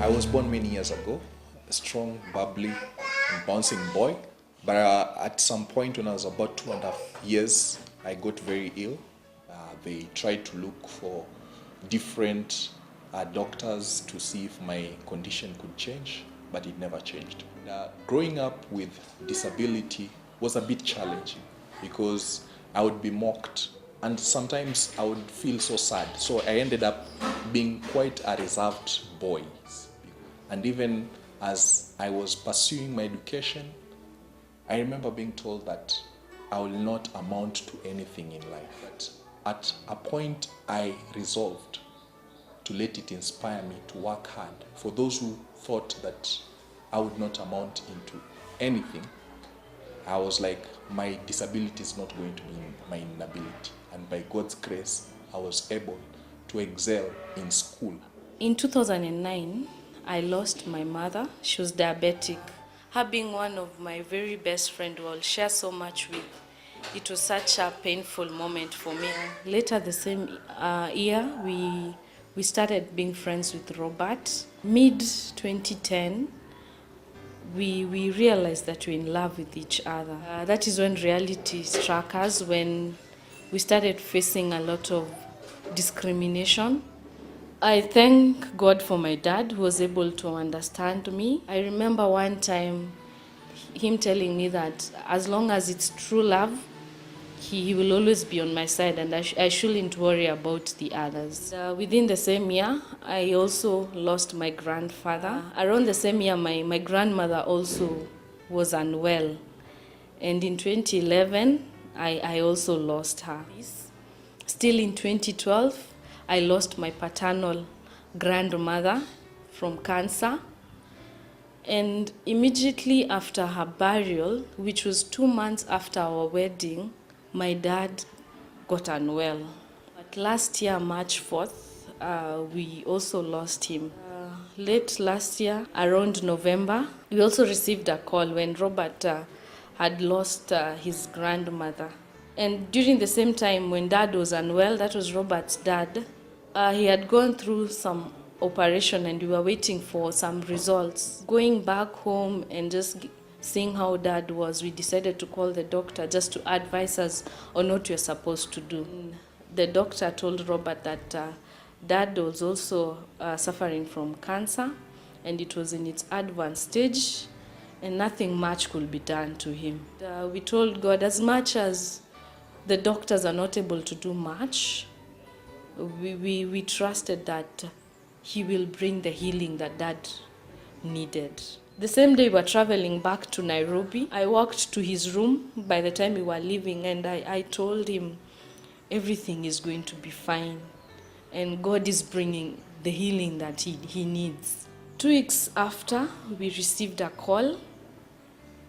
I was born many years ago, a strong, bubbly, and bouncing boy. But at some point when I was about 2.5 years, I got very ill. They tried to look for different doctors to see if my condition could change, but it never changed. Growing up with disability was a bit challenging because I would be mocked and sometimes I would feel so sad. So I ended up being quite a reserved boy. And even as I was pursuing my education, I remember being told that I will not amount to anything in life. But at a point, I resolved to let it inspire me to work hard. For those who thought that I would not amount into anything, I was like, my disability is not going to be my inability. And by God's grace, I was able to excel in school. In 2009, I lost my mother. She was diabetic. Her being one of my very best friends who I'll share so much with, it was such a painful moment for me. Later the same year, we started being friends with Robert. Mid-2010, we realized that we're in love with each other. That is when reality struck us, when we started facing a lot of discrimination. I thank God for my dad who was able to understand me. I remember one time him telling me that as long as it's true love, he will always be on my side and I shouldn't worry about the others. Within the same year, I also lost my grandfather. Around the same year, my grandmother also was unwell. And in 2011, I also lost her. Still in 2012, I lost my paternal grandmother from cancer. And immediately after her burial, which was 2 months after our wedding, my dad got unwell. But last year, March 4th, we also lost him. Late last year, around November, we also received a call when Robert had lost his grandmother. And during the same time when Dad was unwell, that was Robert's dad, he had gone through some operation and we were waiting for some results. Going back home and just seeing how Dad was, we decided to call the doctor just to advise us on what we're supposed to do. The doctor told Robert that Dad was also suffering from cancer and it was in its advanced stage and nothing much could be done to him. We told God, as much as the doctors are not able to do much, we trusted that he will bring the healing that Dad needed. The same day we were traveling back to Nairobi, I walked to his room by the time we were leaving and I told him everything is going to be fine and God is bringing the healing that he needs. 2 weeks after, we received a call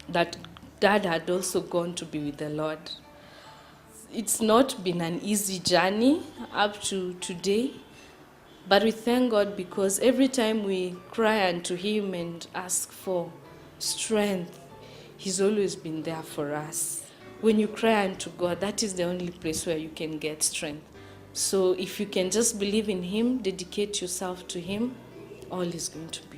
that Dad had also gone to be with the Lord. It's not been an easy journey up to today, but we thank God because every time we cry unto him and ask for strength, he's always been there for us. When you cry unto God, that is the only place where you can get strength. So if you can just believe in him, dedicate yourself to him, all is going to be